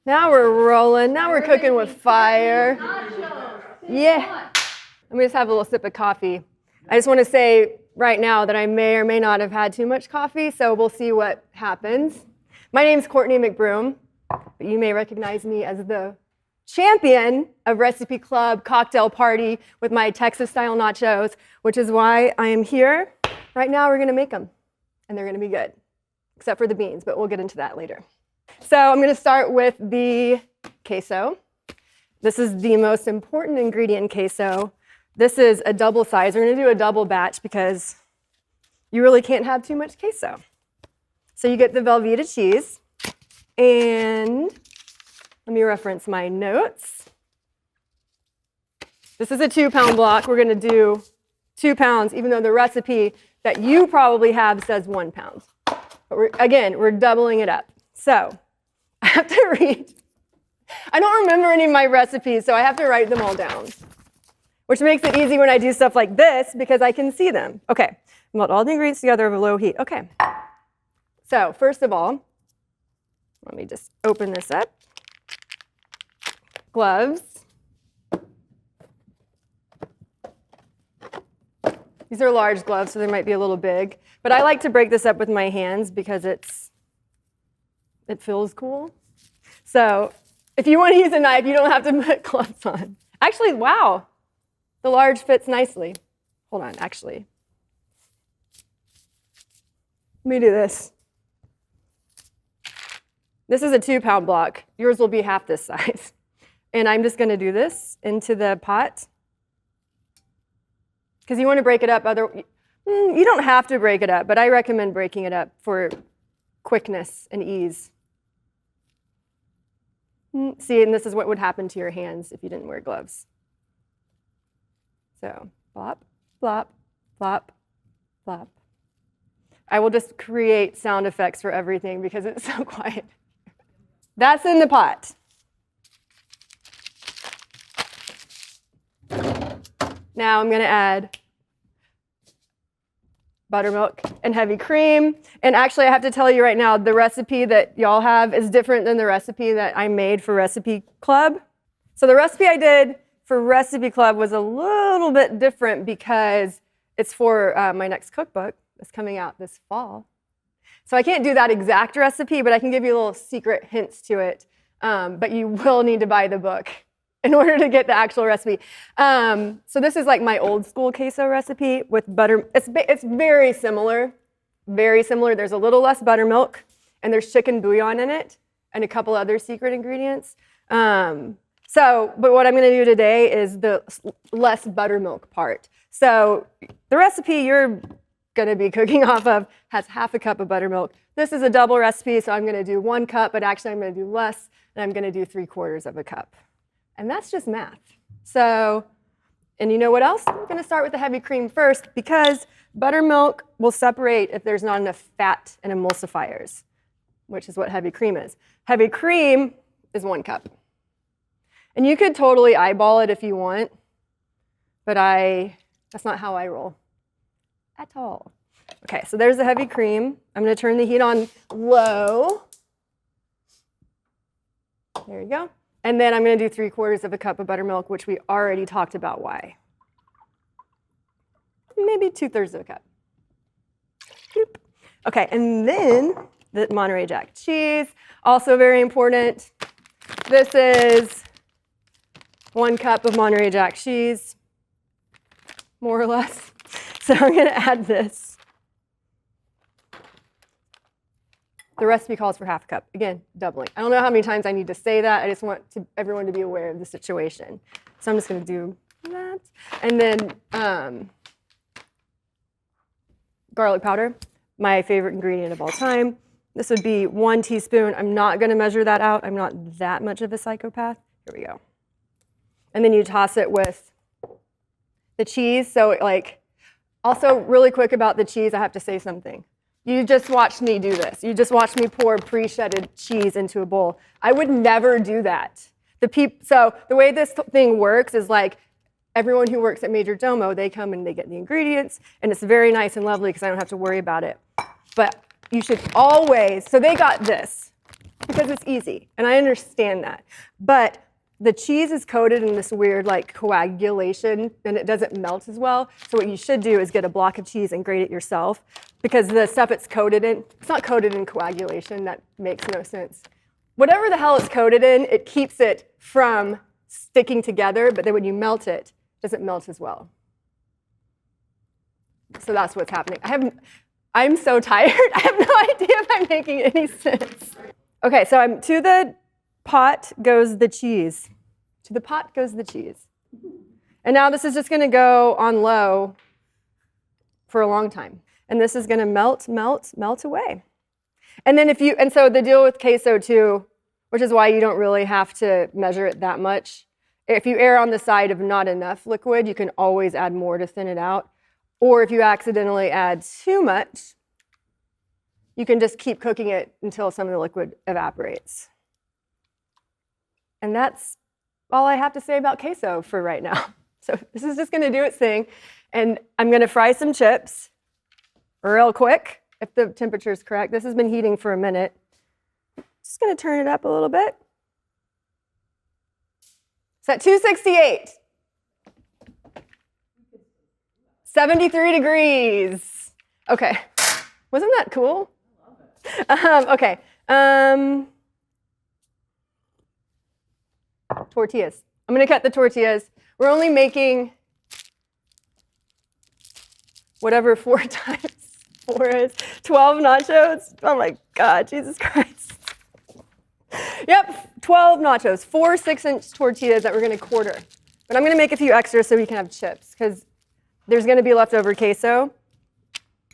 Now we're rolling. Now we're cooking with fire. Yeah. Let me just have a little sip of coffee. I just want to say right now that I may or may not have had too much coffee, so we'll see what happens. My name's Courtney McBroom, but you may recognize me as the champion of Recipe Club Cocktail Party with my Texas-style nachos, which is why I am here. Right now, we're going to make them, and they're going to be good, except for the beans, but we'll get into that later. So I'm going to start with the queso. This is the most important ingredient in queso. This is a double size. We're going to do a double batch because you really can't have too much queso. So you get the Velveeta cheese, and let me reference my notes. This is a 2-pound block. We're going to do 2 pounds, even though the recipe that you probably have says 1 pound. But we're doubling it up. So I have to read. I don't remember any of my recipes, so I have to write them all down, which makes it easy when I do stuff like this because I can see them. Okay, melt all the ingredients together over low heat. Okay. So first of all, let me just open this up. Gloves. These are large gloves, so they might be a little big. But I like to break this up with my hands because it feels cool. So if you want to use a knife, you don't have to put gloves on. Actually, wow, the large fits nicely. Hold on, actually. Let me do this. This is a 2-pound block. Yours will be half this size. And I'm just going to do this into the pot. Because you want to break it up. You don't have to break it up, but I recommend breaking it up for quickness and ease. See, and this is what would happen to your hands if you didn't wear gloves. So, flop, flop, flop, flop. I will just create sound effects for everything because it's so quiet. That's in the pot. Now I'm going to add buttermilk and heavy cream. And actually, I have to tell you right now, the recipe that y'all have is different than the recipe that I made for Recipe Club. So the recipe I did for Recipe Club was a little bit different because it's for my next cookbook that's coming out this fall. So I can't do that exact recipe, but I can give you little secret hints to it. But you will need to buy the book in order to get the actual recipe. So this is like my old school queso recipe with butter. It's very similar, very similar. There's a little less buttermilk, and there's chicken bouillon in it, and a couple other secret ingredients. But what I'm going to do today is the less buttermilk part. So the recipe you're going to be cooking off of has half a cup of buttermilk. This is a double recipe, so I'm going to do 1 cup, but actually I'm going to do less, and I'm going to do 3/4 of a cup. And that's just math. So, and you know what else? I'm going to start with the heavy cream first because buttermilk will separate if there's not enough fat and emulsifiers, which is what heavy cream is. Heavy cream is 1 cup. And you could totally eyeball it if you want, but that's not how I roll at all. Okay, so there's the heavy cream. I'm going to turn the heat on low. There you go. And then I'm going to do 3/4 of a cup of buttermilk, which we already talked about why. Maybe 2/3 of a cup. Boop. Okay, and then the Monterey Jack cheese, also very important. This is 1 cup of Monterey Jack cheese, more or less. So I'm going to add this. The recipe calls for half a cup. Again, doubling. I don't know how many times I need to say that. I just want everyone to be aware of the situation. So I'm just going to do that. And then garlic powder, my favorite ingredient of all time. This would be 1 teaspoon. I'm not going to measure that out. I'm not that much of a psychopath. Here we go. And then you toss it with the cheese. So also really quick about the cheese, I have to say something. You just watched me do this. You just watched me pour pre-shredded cheese into a bowl. I would never do that. So the way this thing works is like everyone who works at Major Domo, they come and they get the ingredients, and it's very nice and lovely because I don't have to worry about it. But you should always, so they got this. because it's easy, and I understand that. But the cheese is coated in this weird like coagulation, and it doesn't melt as well. So what you should do is get a block of cheese and grate it yourself, because the stuff it's coated in, it's not coated in coagulation. That makes no sense. Whatever the hell it's coated in, it keeps it from sticking together, but then when you melt it, it doesn't melt as well. So that's what's happening. I'm so tired. I have no idea if I'm making any sense. Okay, so to the pot goes the cheese. To the pot goes the cheese. And now this is just going to go on low for a long time. And this is going to melt, melt, melt away. And then so the deal with queso too, which is why you don't really have to measure it that much. If you err on the side of not enough liquid, you can always add more to thin it out. Or if you accidentally add too much, you can just keep cooking it until some of the liquid evaporates. And that's all I have to say about queso for right now. So this is just going to do its thing. And I'm going to fry some chips real quick, if the temperature is correct. This has been heating for a minute. Just going to turn it up a little bit. It's at 268. 73 degrees. Okay. Wasn't that cool? Okay. Tortillas. I'm going to cut the tortillas. We're only making whatever 4 times 4 is. 12 nachos. Oh my God, Jesus Christ. Yep, 12 nachos. 4 6-inch tortillas that we're going to quarter. But I'm going to make a few extras so we can have chips, because there's going to be leftover queso.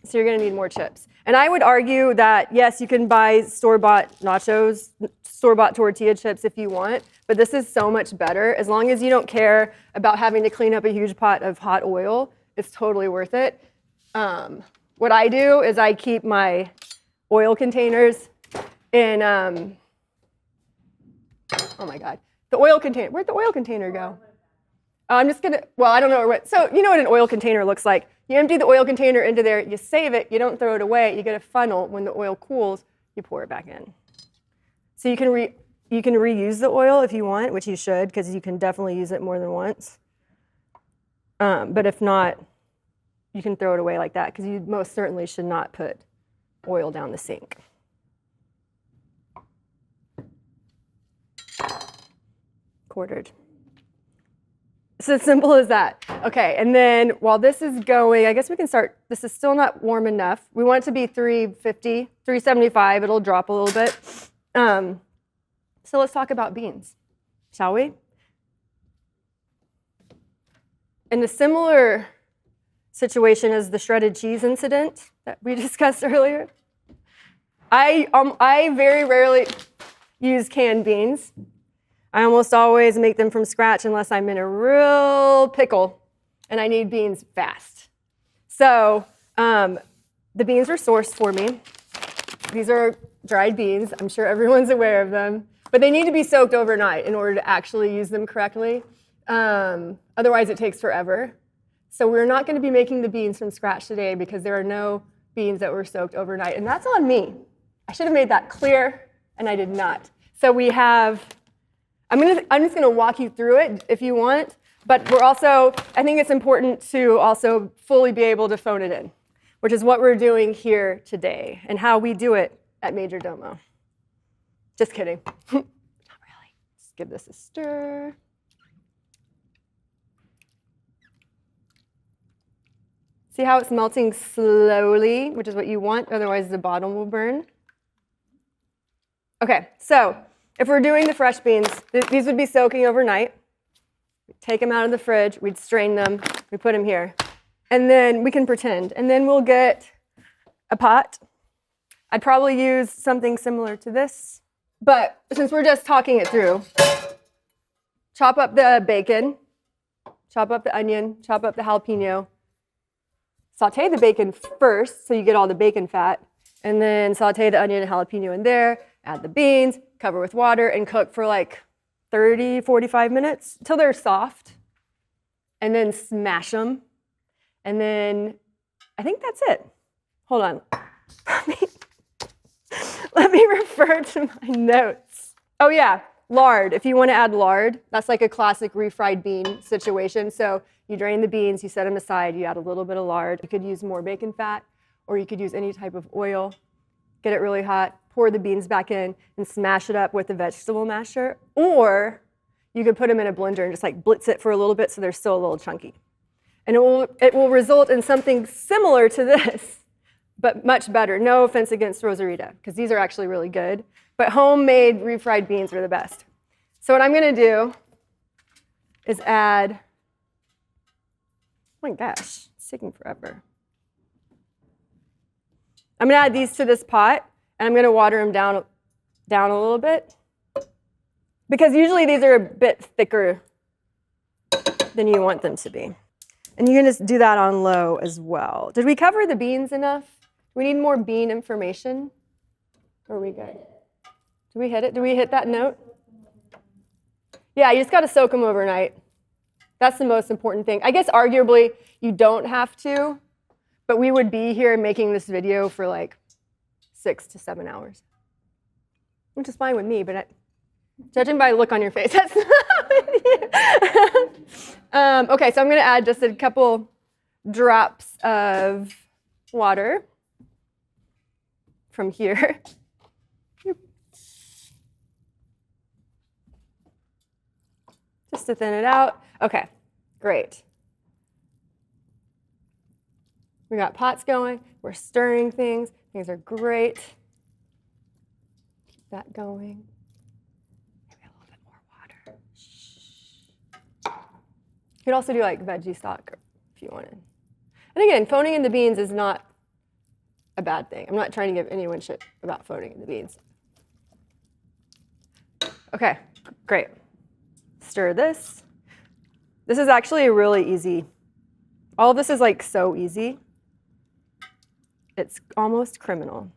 So you're going to need more chips. And I would argue that, yes, you can buy store-bought nachos, store-bought tortilla chips if you want, but this is so much better. As long as you don't care about having to clean up a huge pot of hot oil, it's totally worth it. What I do is I keep my oil containers in, oh my God, the oil container. Where'd the oil container go? I'm just going to, well, I don't know what, so you know what an oil container looks like. You empty the oil container into there, you save it, you don't throw it away, you get a funnel. When the oil cools, you pour it back in. So you can reuse the oil if you want, which you should, because you can definitely use it more than once. But if not, you can throw it away like that, because you most certainly should not put oil down the sink. Quartered. It's as simple as that. Okay, and then while this is going, I guess we can start. This is still not warm enough. We want it to be 350, 375. It'll drop a little bit. So let's talk about beans, shall we? In a similar situation as the shredded cheese incident that we discussed earlier, I very rarely use canned beans. I almost always make them from scratch unless I'm in a real pickle and I need beans fast. So the beans were sourced for me. These are dried beans. I'm sure everyone's aware of them. But they need to be soaked overnight in order to actually use them correctly. Otherwise, it takes forever. So we're not going to be making the beans from scratch today because there are no beans that were soaked overnight. And that's on me. I should have made that clear, and I did not. So we have... I'm just going to walk you through it if you want, but I think it's important to also fully be able to phone it in, which is what we're doing here today and how we do it at Major Domo. Just kidding. Not really. Just give this a stir. See how it's melting slowly, which is what you want, otherwise the bottom will burn. Okay, so if we're doing the fresh beans, these would be soaking overnight. We'd take them out of the fridge, we'd strain them, we put them here. And then we can pretend. And then we'll get a pot. I'd probably use something similar to this. But since we're just talking it through, chop up the bacon, chop up the onion, chop up the jalapeno. Saute the bacon first so you get all the bacon fat. And then saute the onion and jalapeno in there, add the beans, cover with water, and cook for like 30, 45 minutes until they're soft. And then smash them. And then I think that's it. Hold on. Let me refer to my notes. Oh yeah, lard. If you want to add lard, that's like a classic refried bean situation. So you drain the beans, you set them aside, you add a little bit of lard. You could use more bacon fat, or you could use any type of oil. Get it really hot, pour the beans back in, and smash it up with a vegetable masher. Or you could put them in a blender and just like blitz it for a little bit so they're still a little chunky. And it will result in something similar to this, but much better. No offense against Rosarita, because these are actually really good. But homemade refried beans are the best. So what I'm going to do is add, oh my gosh, it's taking forever. I'm going to add these to this pot, and I'm going to water them down a little bit, because usually these are a bit thicker than you want them to be. And you can just do that on low as well. Did we cover the beans enough? Do we need more bean information? Or are we good? Did we hit it? Did we hit that note? Yeah, you just got to soak them overnight. That's the most important thing. I guess arguably you don't have to, but we would be here making this video for like 6 to 7 hours, which is fine with me, but judging by the look on your face, that's not with you. Okay, so I'm going to add just a couple drops of water from here. Just to thin it out. Okay, great. We got pots going. We're stirring things. Things are great. Keep that going. Maybe a little bit more water. You could also do like veggie stock if you wanted. And again, phoning in the beans is not a bad thing. I'm not trying to give anyone shit about phoning in the beans. Okay, great. Stir this. This is actually really easy. All of this is like so easy. It's almost criminal.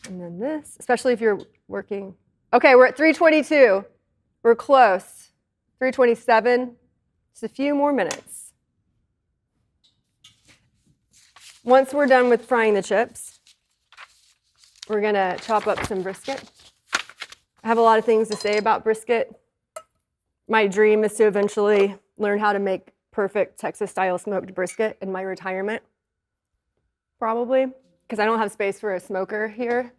And then this, especially if you're working. Okay, we're at 322. We're close. 327. Just a few more minutes. Once we're done with frying the chips, we're gonna chop up some brisket. I have a lot of things to say about brisket. My dream is to eventually learn how to make perfect Texas-style smoked brisket in my retirement. Probably, because I don't have space for a smoker here,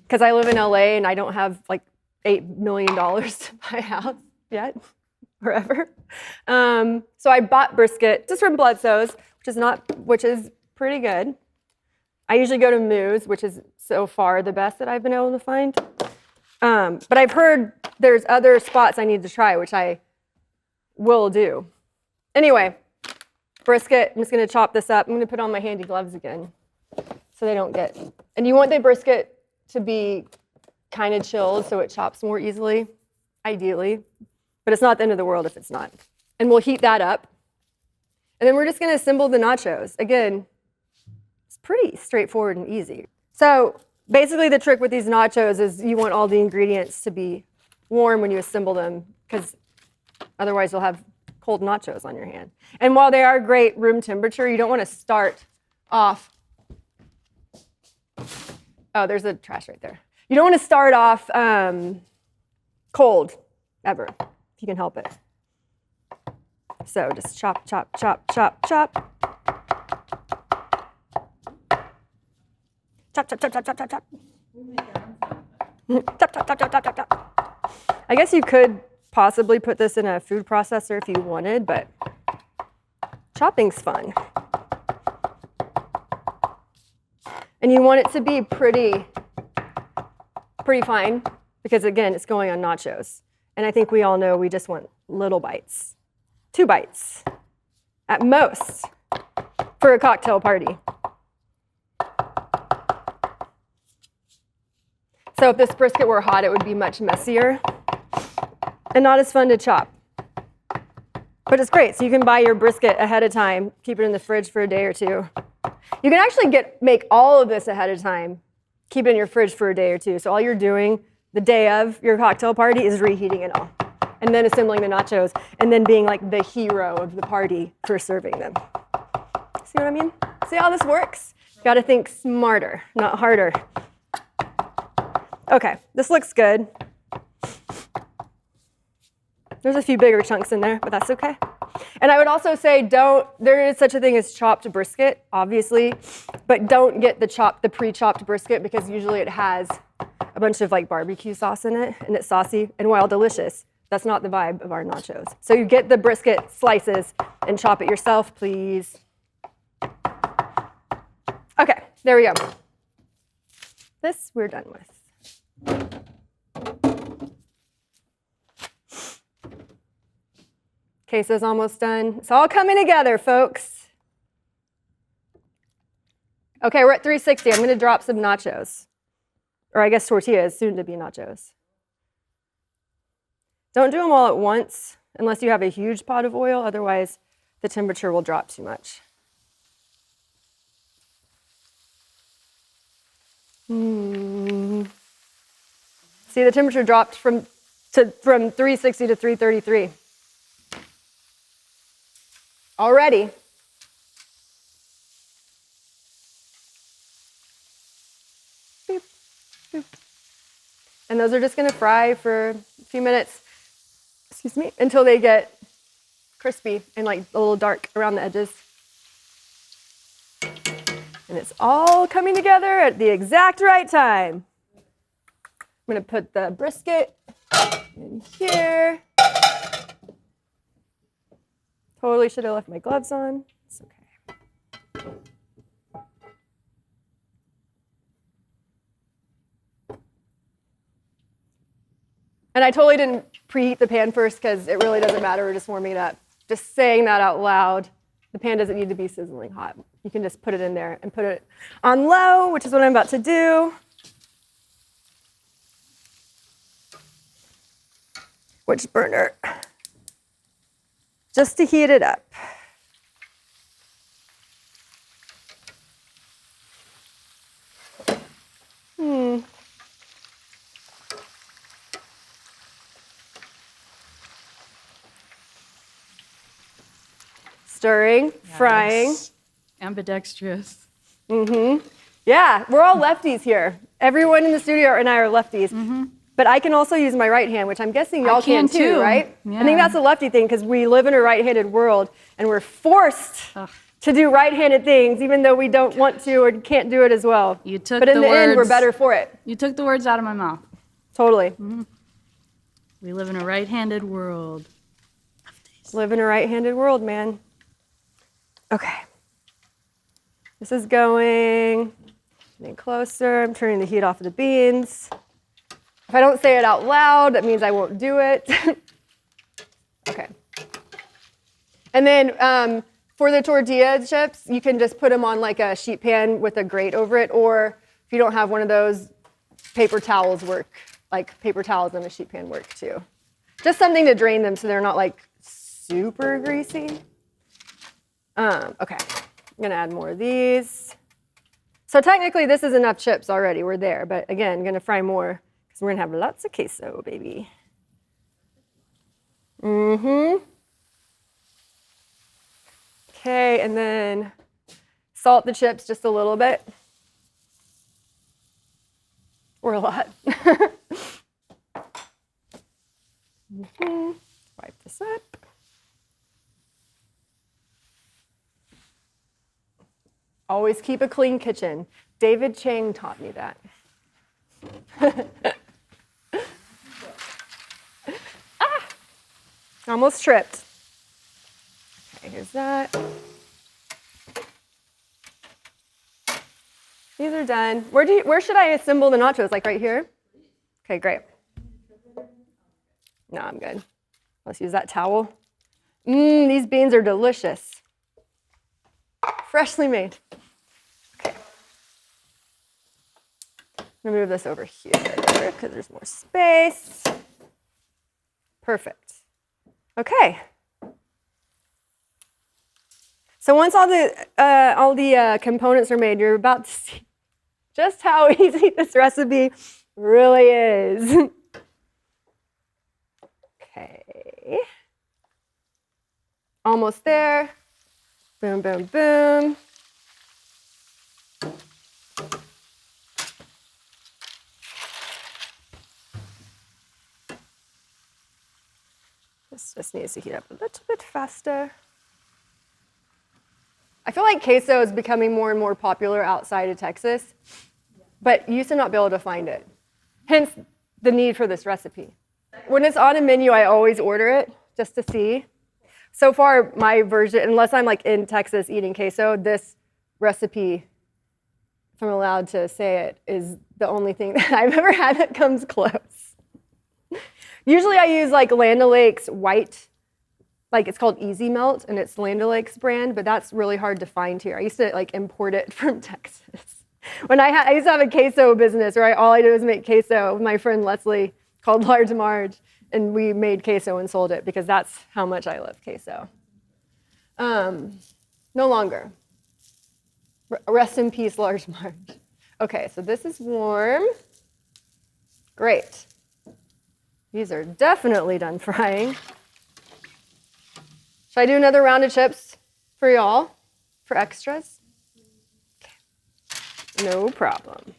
because I live in LA and I don't have like $8 million to buy a house yet, forever. So I bought brisket just from Bledsoe's, which is pretty good. I usually go to Moo's, which is so far the best that I've been able to find. But I've heard there's other spots I need to try, which I will do. Anyway, brisket, I'm just going to chop this up. I'm going to put on my handy gloves again so they don't get, and you want the brisket to be kind of chilled so it chops more easily, ideally, but it's not the end of the world if it's not. And we'll heat that up. And then we're just going to assemble the nachos. Again, it's pretty straightforward and easy. So basically the trick with these nachos is you want all the ingredients to be warm when you assemble them, because otherwise you'll have cold nachos on your hand. And while they are great room temperature, you don't want to start off. Oh, there's a trash right there. You don't want to start off cold, ever, if you can help it. So just chop, chop, chop, chop, chop. Chop, chop, chop, chop, chop, chop, chop. Chop, chop, chop, chop, chop, chop, chop. I guess you could possibly put this in a food processor if you wanted, but chopping's fun. And you want it to be pretty fine, because again, it's going on nachos. And I think we all know we just want little bites. 2 bites, at most, for a cocktail party. So if this brisket were hot, it would be much messier and not as fun to chop. But it's great, so you can buy your brisket ahead of time, keep it in the fridge for a day or two. You can actually make all of this ahead of time, keep it in your fridge for a day or two. So all you're doing the day of your cocktail party is reheating it all, and then assembling the nachos, and then being like the hero of the party for serving them. See what I mean? See how this works? Got to think smarter, not harder. Okay, this looks good. There's a few bigger chunks in there, but that's okay. And I would also say there is such a thing as chopped brisket, obviously, but don't get the pre-chopped brisket because usually it has a bunch of like barbecue sauce in it and it's saucy and while delicious, that's not the vibe of our nachos. So you get the brisket slices and chop it yourself, please. Okay, there we go. This we're done with. Queso's almost done. It's all coming together, folks. Okay, we're at 360. I'm going to drop some nachos. Or I guess tortillas, soon to be nachos. Don't do them all at once unless you have a huge pot of oil. Otherwise, the temperature will drop too much. See, the temperature dropped from 360 to 333. Already. Boop, boop. And those are just going to fry for a few minutes, excuse me, until they get crispy and like a little dark around the edges. And it's all coming together at the exact right time. I'm going to put the brisket in here. Totally should have left my gloves on. It's okay. And I totally didn't preheat the pan first because it really doesn't matter. We're just warming it up. Just saying that out loud. The pan doesn't need to be sizzling hot. You can just put it in there and put it on low, which is what I'm about to do. Which burner? Just to heat it up. Stirring, yes. Frying. Ambidextrous. Yeah, we're all lefties here. Everyone in the studio and I are lefties. But I can also use my right hand, which I'm guessing y'all can too, right? Yeah. I think that's a lefty thing because we live in a right-handed world and we're forced to do right-handed things even though we don't want to or can't do it as well. But in the end, we're better for it. You took the words out of my mouth. Totally. We live in a right-handed world. Live in a right-handed world, man. Okay. This is getting closer. I'm turning the heat off of the beans. If I don't say it out loud, that means I won't do it. Okay. And then for the tortilla chips, you can just put them on like a sheet pan with a grate over it, or if you don't have one of those, paper towels work. Like paper towels on a sheet pan work too. Just something to drain them so they're not like super greasy. Okay, I'm gonna add more of these. So technically this is enough chips already, we're there, but again, I'm gonna fry more. We're gonna have lots of queso, baby. Okay, and then salt the chips just a little bit. Or a lot. Wipe this up. Always keep a clean kitchen. David Chang taught me that. Almost tripped. Okay, here's that. These are done. Where should I assemble the nachos? Like right here? Okay, great. No, I'm good. Let's use that towel. These beans are delicious. Freshly made. Okay. I'm gonna move this over here because there's more space. Perfect. Okay. So once all the components are made, you're about to see just how easy this recipe really is. Okay. Almost there. Boom, boom, boom. This just needs to heat up a little bit faster. I feel like queso is becoming more and more popular outside of Texas, but you used to not be able to find it. Hence the need for this recipe. When it's on a menu, I always order it just to see. So far, my version, unless I'm like in Texas eating queso, this recipe, if I'm allowed to say it, is the only thing that I've ever had that comes close. Usually I use like Land O'Lakes white, like it's called Easy Melt, and it's Land O'Lakes brand, but that's really hard to find here. I used to like import it from Texas. When I used to have a queso business, right? All I did was make queso with my friend Leslie, called Large Marge, and we made queso and sold it because that's how much I love queso. No longer. Rest in peace, Large Marge. Okay, so this is warm. Great. These are definitely done frying. Should I do another round of chips for y'all, for extras? Okay. No problem.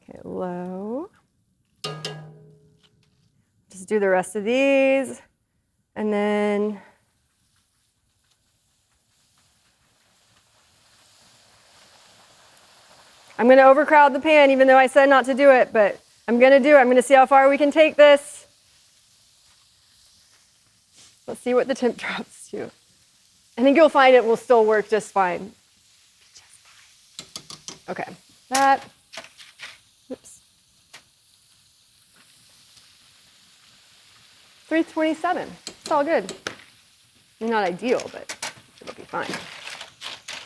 Okay, low. Just do the rest of these, and then I'm going to overcrowd the pan, even though I said not to do it, but I'm going to do it. I'm going to see how far we can take this. Let's see what the temp drops to. I think you'll find it will still work just fine. Okay, that. Oops. 327. It's all good. Not ideal, but it'll be fine.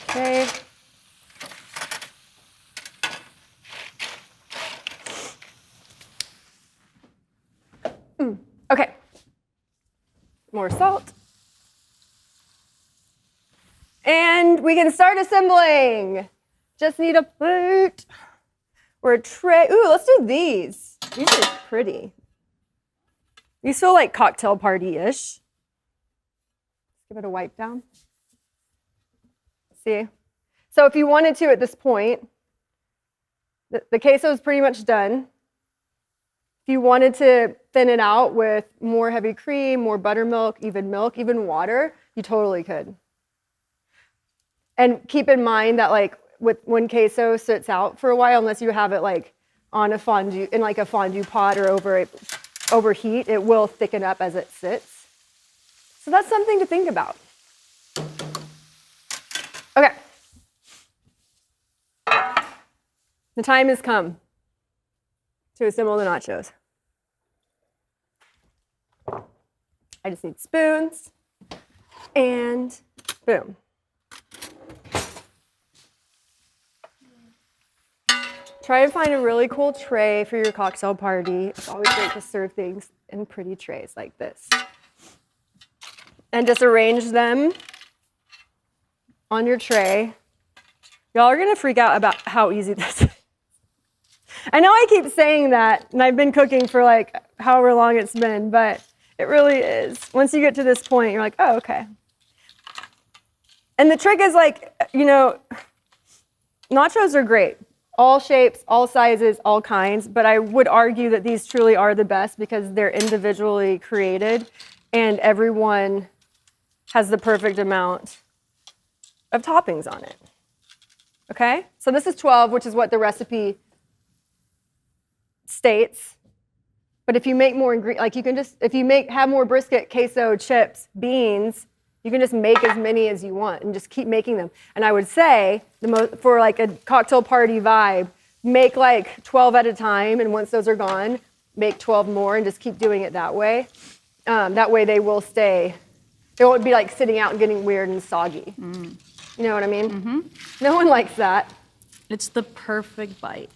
Okay. Okay. More salt. And we can start assembling. Just need a plate or a tray. Ooh, let's do these. These are pretty. These feel like cocktail party-ish. Give it a wipe down. See? So if you wanted to at this point, the queso is pretty much done. If you wanted to thin it out with more heavy cream, more buttermilk, even water, you totally could. And keep in mind that like when queso sits out for a while, unless you have it like on a fondue, in like a fondue pot or overheat, it will thicken up as it sits. So that's something to think about. Okay. The time has come to assemble the nachos. I just need spoons, and boom. Try to find a really cool tray for your cocktail party. It's always great to serve things in pretty trays like this. And just arrange them on your tray. Y'all are gonna freak out about how easy this is. I know I keep saying that, and I've been cooking for like however long it's been, but it really is. Once you get to this point, you're like, oh, okay. And the trick is like, you know, nachos are great. All shapes, all sizes, all kinds, but I would argue that these truly are the best because they're individually created and everyone has the perfect amount of toppings on it. Okay? So this is 12, which is what the recipe states. But if you make more ingredients, like you can just, if you have more brisket, queso, chips, beans, you can just make as many as you want and just keep making them. And I would say, for like a cocktail party vibe, make like 12 at a time, and once those are gone, make 12 more and just keep doing it that way. That way they will stay, they won't be like sitting out and getting weird and soggy. Mm. You know what I mean? Mm-hmm. No one likes that. It's the perfect bite.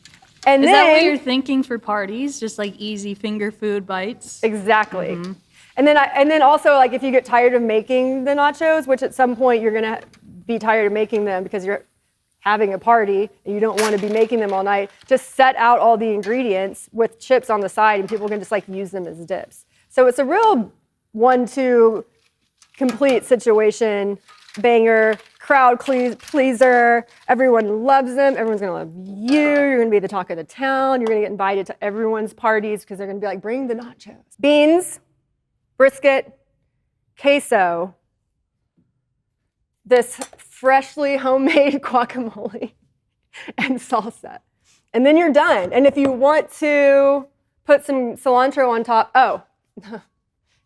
And Is then, that what you're thinking for parties? Just like easy finger food bites? Exactly. Mm-hmm. And then also, like, if you get tired of making the nachos, which at some point you're gonna be tired of making them because you're having a party and you don't want to be making them all night, just set out all the ingredients with chips on the side and people can just like use them as dips. So it's a real 1-2 complete situation, banger, crowd pleaser. Everyone loves them. Everyone's gonna love you. You're gonna be the talk of the town. You're gonna get invited to everyone's parties because they're gonna be like, bring the nachos. Beans, brisket, queso, this freshly homemade guacamole, and salsa. And then you're done. And if you want to put some cilantro on top, oh,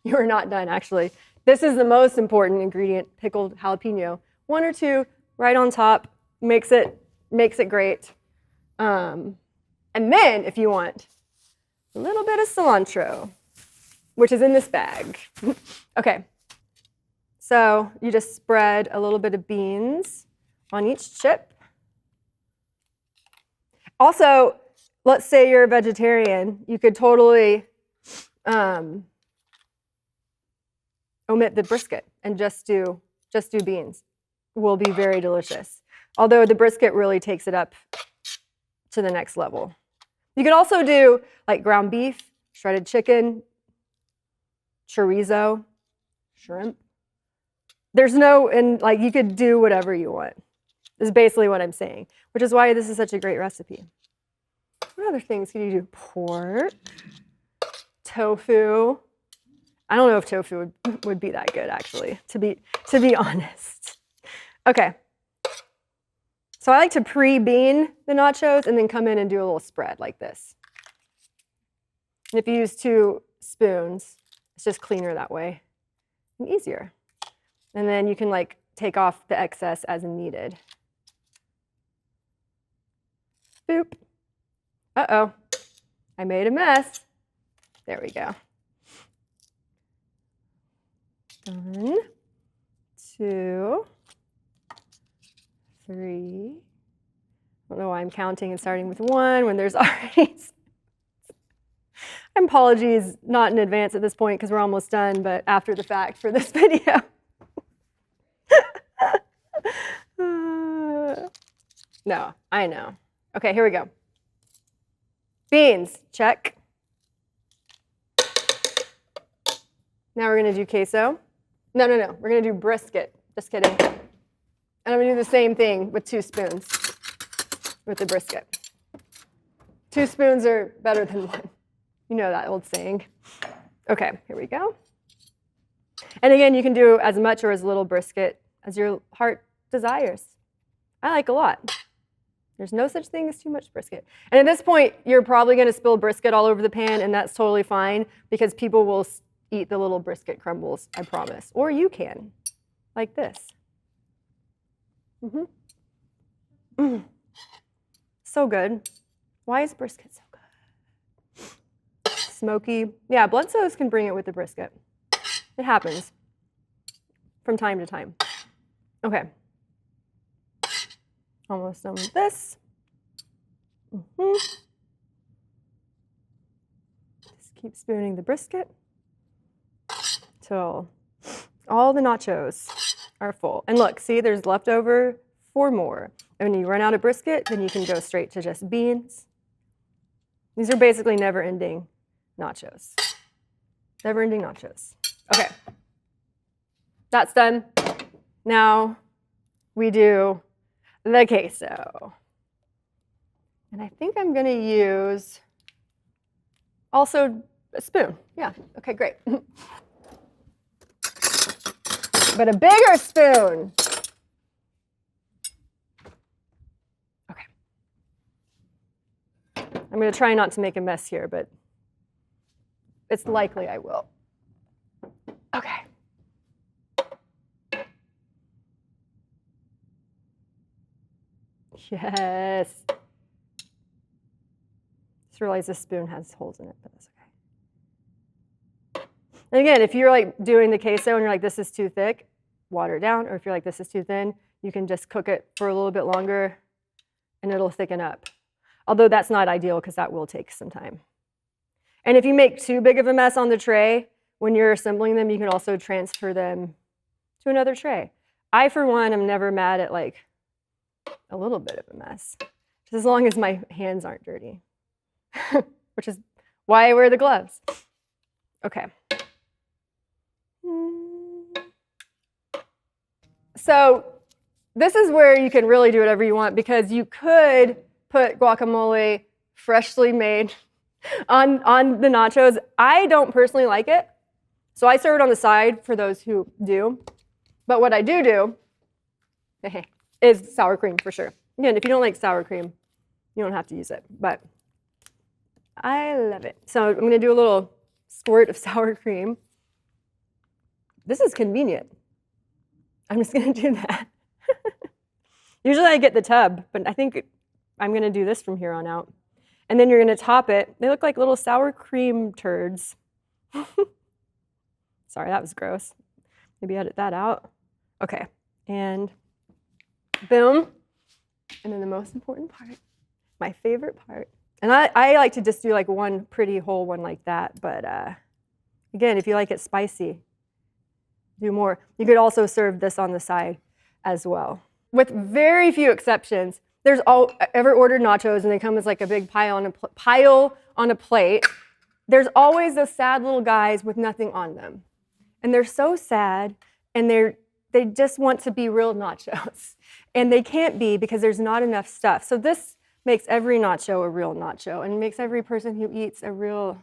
you're not done actually. This is the most important ingredient, pickled jalapeno. 1 or 2 right on top makes it great. And then if you want a little bit of cilantro, which is in this bag. Okay, so you just spread a little bit of beans on each chip. Also, let's say you're a vegetarian, you could totally omit the brisket and just do beans. Will be very delicious. Although the brisket really takes it up to the next level. You could also do like ground beef, shredded chicken, chorizo, shrimp. And like you could do whatever you want. Is basically what I'm saying, which is why this is such a great recipe. What other things can you do? Pork, tofu. I don't know if tofu would be that good actually, to be honest. Okay. So I like to pre-bean the nachos and then come in and do a little spread like this. And if you use 2 spoons, it's just cleaner that way and easier. And then you can like take off the excess as needed. Boop. Uh-oh, I made a mess. There we go. 1, 2, 3. I don't know why I'm counting and starting with 1 when there's already. Apologies, not in advance at this point because we're almost done, but after the fact for this video. No, I know. Okay, here we go. Beans, check. Now we're gonna do queso. No, we're gonna do brisket. Just kidding. And I'm gonna do the same thing with 2 spoons with the brisket. 2 spoons are better than 1. You know that old saying. Okay, here we go. And again, you can do as much or as little brisket as your heart desires. I like a lot. There's no such thing as too much brisket. And at this point, you're probably gonna spill brisket all over the pan, and that's totally fine because people will eat the little brisket crumbles, I promise. Or you can, like this. So good. Why is brisket so good? Smoky. Yeah, blood cells can bring it with the brisket. It happens from time to time. Okay. Almost done with this. Just keep spooning the brisket till all the nachos are full. And look, see, there's leftover 4 more. And when you run out of brisket, then you can go straight to just beans. These are basically never-ending nachos. Never-ending nachos. Okay. That's done. Now we do the queso. And I think I'm gonna use also a spoon. Yeah, okay, great. But a bigger spoon. Okay. I'm gonna try not to make a mess here, but it's likely I will. Okay. Yes. Just realized this spoon has holes in it, but that's okay. And again, if you're like doing the queso and you're like, this is too thick, water it down. Or if you're like, this is too thin, you can just cook it for a little bit longer and it'll thicken up. Although that's not ideal because that will take some time. And if you make too big of a mess on the tray, when you're assembling them, you can also transfer them to another tray. I, for one, am never mad at like a little bit of a mess, just as long as my hands aren't dirty, which is why I wear the gloves. Okay. So This is where you can really do whatever you want because you could put guacamole freshly made on the nachos. I don't personally like it, so I serve it on the side for those who do. But what I do is sour cream for sure. Again, if you don't like sour cream, you don't have to use it, but I love it. So I'm going to do a little squirt of sour cream. This is convenient. I'm just going to do that. Usually I get the tub, but I think I'm going to do this from here on out. And then you're going to top it. They look like little sour cream turds. Sorry, that was gross. Maybe edit that out. Okay, and boom. And then the most important part, my favorite part. And I like to just do like one pretty whole one like that, but again, if you like it spicy, do more. You could also serve this on the side as well. With very few exceptions, there's ever ordered nachos and they come as like a big pile on a plate. There's always those sad little guys with nothing on them. And they're so sad and they just want to be real nachos. And they can't be because there's not enough stuff. So this makes every nacho a real nacho and makes every person who eats a real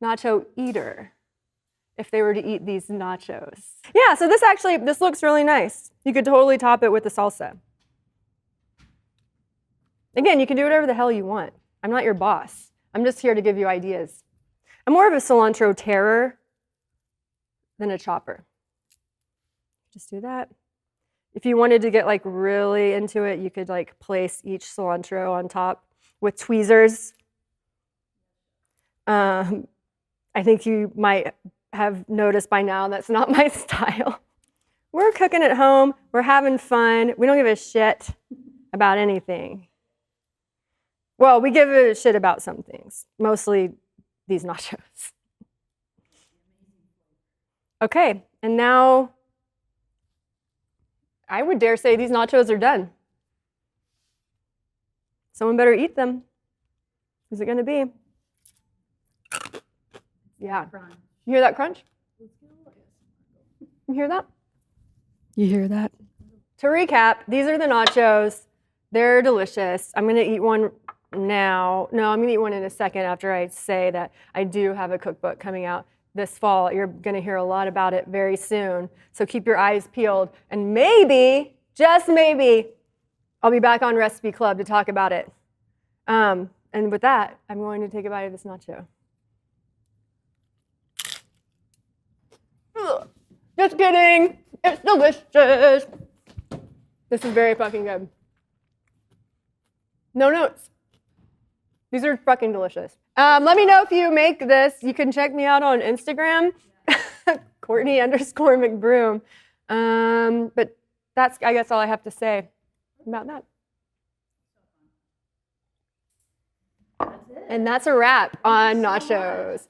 nacho eater if they were to eat these nachos. Yeah, so this looks really nice. You could totally top it with the salsa. Again, you can do whatever the hell you want. I'm not your boss. I'm just here to give you ideas. I'm more of a cilantro terror than a chopper. Just do that. If you wanted to get like really into it, you could like place each cilantro on top with tweezers. I think you might have noticed by now that's not my style. We're cooking at home. We're having fun. We don't give a shit about anything. Well, we give a shit about some things, mostly these nachos. Okay, and now I would dare say these nachos are done. Someone better eat them. Who's it going to be? Yeah. You hear that crunch? You hear that? You hear that? To recap, these are the nachos. They're delicious. I'm going to eat one now. No, I'm going to eat one in a second after I say that I do have a cookbook coming out this fall. You're going to hear a lot about it very soon. So keep your eyes peeled. And maybe, just maybe, I'll be back on Recipe Club to talk about it. And with that, I'm going to take a bite of this nacho. Ugh. Just kidding. It's delicious. This is very fucking good. No notes. These are fucking delicious. Let me know if you make this. You can check me out on Instagram, Courtney_McBroom. But that's, I guess, all I have to say about that. And that's a wrap on nachos.